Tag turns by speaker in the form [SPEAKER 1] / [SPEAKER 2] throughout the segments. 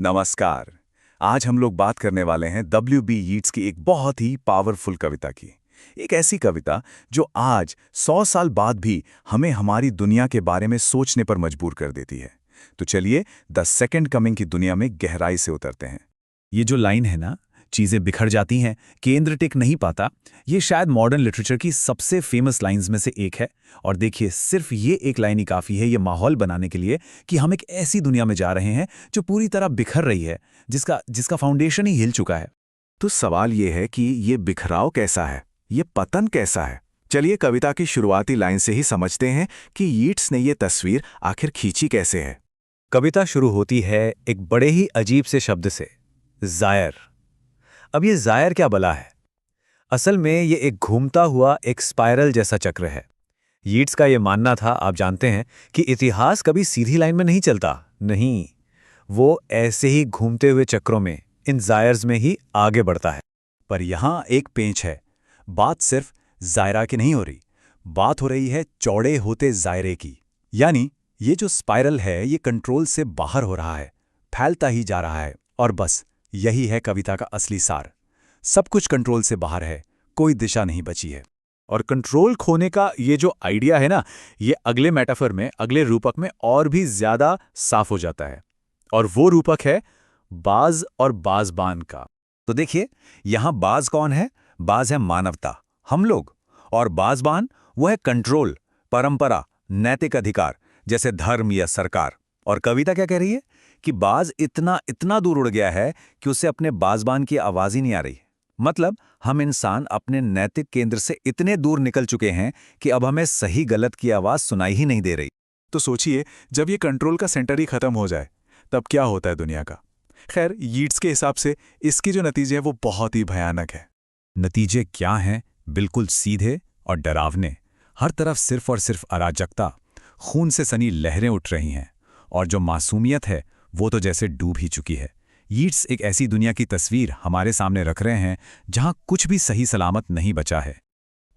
[SPEAKER 1] नमस्कार। आज हम लोग बात करने वाले हैं W.B. यीट्स की एक बहुत ही पावरफुल कविता की। एक ऐसी कविता जो आज 100 साल बाद भी हमें हमारी दुनिया के बारे में सोचने पर मजबूर कर देती है। तो चलिए द सेकंड कमिंग की दुनिया में गहराई से उतरते हैं।
[SPEAKER 2] ये जो लाइन है ना, चीजें बिखर जाती हैं, केंद्र टिक नहीं पाता, ये शायद मॉडर्न लिटरेचर की सबसे फेमस लाइंस में से एक है। और देखिए, सिर्फ ये एक लाइन ही काफी है ये माहौल बनाने के लिए कि हम एक ऐसी दुनिया में जा रहे हैं जो पूरी तरह बिखर रही है, जिसका फाउंडेशन ही हिल चुका है।
[SPEAKER 1] तो सवाल ये है कि ये बिखराव कैसा है, ये पतन कैसा है। चलिए कविता की शुरुआती लाइन से ही समझते हैं कि यीट्स ने ये तस्वीर आखिर खींची कैसे है।
[SPEAKER 2] कविता शुरू होती है एक बड़े ही अजीब से शब्द से, जायर। अब ये जायर क्या बला है? असल में ये एक घूमता हुआ एक स्पाइरल जैसा चक्र है। यीट्स का ये मानना था, आप जानते हैं, कि इतिहास कभी सीधी लाइन में नहीं चलता। नहीं, वो ऐसे ही घूमते हुए चक्रों में, इन जायर्स में ही आगे बढ़ता है।
[SPEAKER 1] पर यहां एक पेंच है। बात सिर्फ जायरा की नहीं हो रही, बात हो रही है चौड़े होते जायरे की। यानी ये जो स्पाइरल है ये कंट्रोल से बाहर हो रहा है, फैलता ही जा रहा है। और बस यही है कविता का असली सार। सब कुछ कंट्रोल से बाहर है, कोई दिशा नहीं बची है।
[SPEAKER 2] और कंट्रोल खोने का ये जो आइडिया है ना, ये अगले मेटाफर में, अगले रूपक में और भी ज्यादा साफ हो जाता है। और वो रूपक है बाज और बाजबान का।
[SPEAKER 1] तो देखिए, यहां बाज कौन है? बाज है मानवता, हम लोग। और बाजबान वो है कंट्रोल, परंपरा, नैतिक अधिकार, जैसे धर्म या सरकार। और कविता क्या कह रही है कि बाज इतना इतना दूर उड़ गया है कि उसे अपने बाजबान की आवाज ही नहीं आ रही। मतलब हम इंसान अपने नैतिक केंद्र से इतने दूर निकल चुके हैं कि अब हमें सही गलत की आवाज सुनाई ही नहीं दे रही। तो सोचिए, जब ये कंट्रोल का सेंटर ही खत्म हो जाए तब क्या होता है दुनिया का। खैर, यीट्स के हिसाब से इसके जो नतीजे हैं वो बहुत ही भयानक है।
[SPEAKER 2] नतीजे क्या हैं? बिल्कुल सीधे और डरावने। हर तरफ सिर्फ और सिर्फ अराजकता, खून से सनी लहरें उठ रही हैं। और जो मासूमियत है वो तो जैसे डूब ही चुकी है। यीट्स एक ऐसी दुनिया की तस्वीर हमारे सामने रख रहे हैं जहां कुछ भी सही सलामत नहीं बचा है।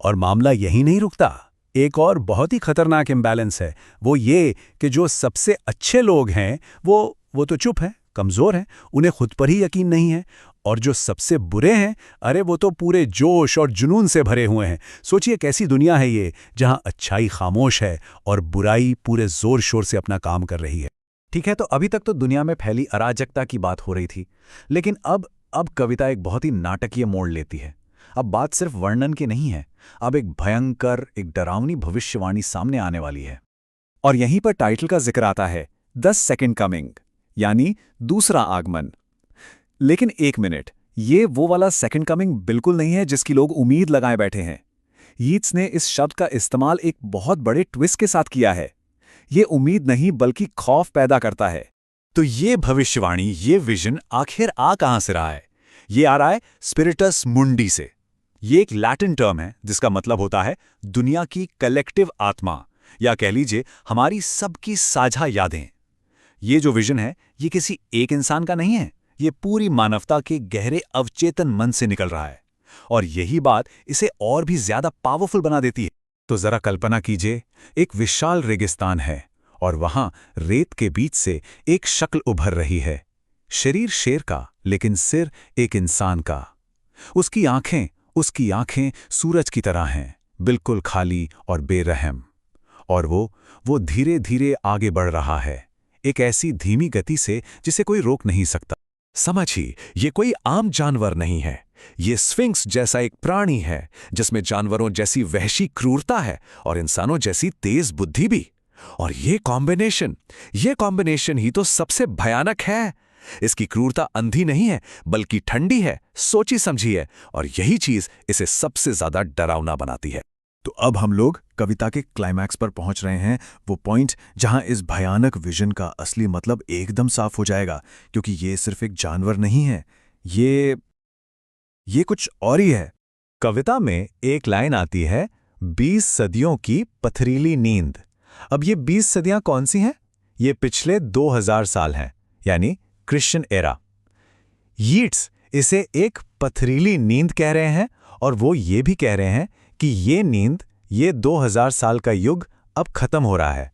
[SPEAKER 2] और मामला यही नहीं रुकता। एक और बहुत ही खतरनाक इम्बैलेंस है, वो ये कि जो सबसे अच्छे लोग हैं वो तो चुप हैं, कमज़ोर हैं, उन्हें खुद पर ही यकीन नहीं है। और जो सबसे बुरे हैं, अरे वो तो पूरे जोश और जुनून से भरे हुए हैं। सोचिए कैसी दुनिया है ये, जहां अच्छाई खामोश है और बुराई पूरे जोर शोर से अपना काम कर रही है।
[SPEAKER 1] ठीक है, तो अभी तक तो दुनिया में फैली अराजकता की बात हो रही थी, लेकिन अब कविता एक बहुत ही नाटकीय मोड़ लेती है। अब बात सिर्फ वर्णन की नहीं है, अब एक भयंकर, एक डरावनी भविष्यवाणी सामने आने वाली है। और यहीं पर टाइटल का जिक्र आता है, द सेकंड कमिंग, यानी दूसरा आगमन। लेकिन एक मिनट, ये वो वाला सेकंड कमिंग बिल्कुल नहीं है जिसकी लोग उम्मीद लगाए बैठे हैं। यीट्स ने इस शब्द का इस्तेमाल एक बहुत बड़े ट्विस्ट के साथ किया है। ये उम्मीद नहीं बल्कि खौफ पैदा करता है। तो ये भविष्यवाणी, ये विजन आखिर आ कहां से रहा है? ये आ रहा है स्पिरिटस मुंडी से। ये एक लैटिन टर्म है जिसका मतलब होता है दुनिया की कलेक्टिव आत्मा, या कह लीजिए हमारी सबकी साझा यादें। ये जो विजन है ये किसी एक इंसान का नहीं है, ये पूरी मानवता के गहरे अवचेतन मन से निकल रहा है। और यही बात इसे और भी ज्यादा पावरफुल बना देती है। तो जरा कल्पना कीजिए, एक विशाल रेगिस्तान है और वहां रेत के बीच से एक शक्ल उभर रही है। शरीर शेर का, लेकिन सिर एक इंसान का। उसकी आंखें सूरज की तरह हैं, बिल्कुल खाली और बेरहम। और वो धीरे धीरे आगे बढ़ रहा है, एक ऐसी धीमी गति से जिसे कोई रोक नहीं सकता। समझिए, ये कोई आम जानवर नहीं है, ये स्फिंक्स जैसा एक प्राणी है जिसमें जानवरों जैसी वहशी क्रूरता है और इंसानों जैसी तेज बुद्धि भी। और ये कॉम्बिनेशन ही तो सबसे भयानक है। इसकी क्रूरता अंधी नहीं है बल्कि ठंडी है, सोची समझी है, और यही चीज इसे सबसे ज्यादा डरावना बनाती है। तो अब हम लोग कविता के क्लाइमैक्स पर पहुंच रहे हैं, वो पॉइंट जहां इस भयानक विजन का असली मतलब एकदम साफ हो जाएगा। क्योंकि ये सिर्फ एक जानवर नहीं है, ये कुछ और ही है। कविता में एक लाइन आती है, 20 सदियों की पथरीली नींद। अब ये 20 सदियां कौन सी हैं? ये पिछले 2000 साल हैं, यानी क्रिश्चियन एरा। यीट्स इसे एक पथरीली नींद कह रहे हैं, और वो ये भी कह रहे हैं कि ये नींद, ये 2000 साल का युग अब खत्म हो रहा है।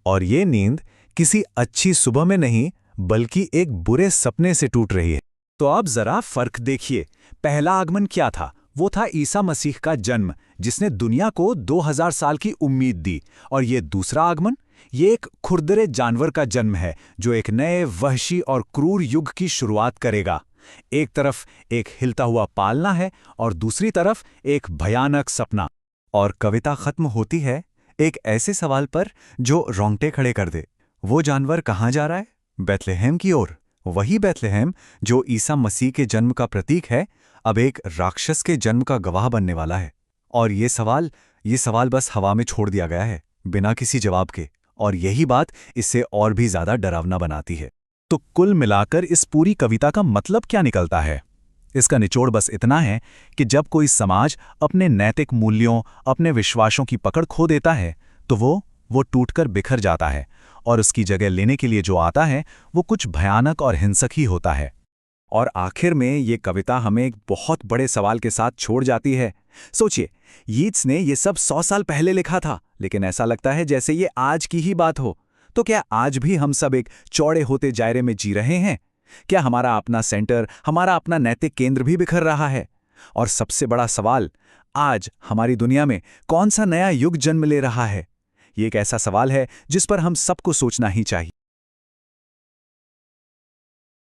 [SPEAKER 1] और ये नींद किसी अच्छी सुबह में नहीं बल्कि एक बुरे सपने से टूट रही है।
[SPEAKER 2] तो अब जरा फर्क देखिए। पहला आगमन क्या था? वो था ईसा मसीह का जन्म, जिसने दुनिया को 2000 साल की उम्मीद दी। और ये दूसरा आगमन, ये एक खुरदरे जानवर का जन्म है, जो एक नए वहशी और क्रूर युग की शुरुआत करेगा। एक तरफ एक हिलता हुआ पालना है और दूसरी तरफ एक भयानक सपना।
[SPEAKER 1] और कविता खत्म होती है एक ऐसे सवाल पर जो रोंगटे खड़े कर दे। वो जानवर कहाँ जा रहा है? बैतलहम की ओर। वही बैतलहम जो ईसा मसीह के जन्म का प्रतीक है, अब एक राक्षस के जन्म का गवाह बनने वाला है। और ये सवाल बस हवा में छोड़ दिया गया है, बिना किसी जवाब के। और यही बात इसे और भी ज्यादा डरावना बनाती है।
[SPEAKER 2] तो कुल मिलाकर इस पूरी कविता का मतलब क्या निकलता है? इसका निचोड़ बस इतना है कि जब कोई समाज अपने नैतिक मूल्यों, अपने विश्वासों की पकड़ खो देता है, तो वो टूटकर बिखर जाता है, और उसकी जगह लेने के लिए जो आता है वो कुछ भयानक और हिंसक ही होता है। और आखिर में ये कविता हमें एक बहुत बड़े सवाल के साथ छोड़ जाती है। सोचिए, यीट्स ने ये सब 100 साल पहले लिखा था, लेकिन ऐसा लगता है जैसे ये आज की ही बात हो। तो क्या आज भी हम सब एक चौड़े होते दायरे में जी रहे हैं? क्या हमारा अपना सेंटर, हमारा अपना नैतिक केंद्र भी बिखर रहा है? और सबसे बड़ा सवाल, आज हमारी दुनिया में कौन सा नया युग जन्म ले रहा है? ये एक ऐसा सवाल है जिस पर हम सबको सोचना ही चाहिए।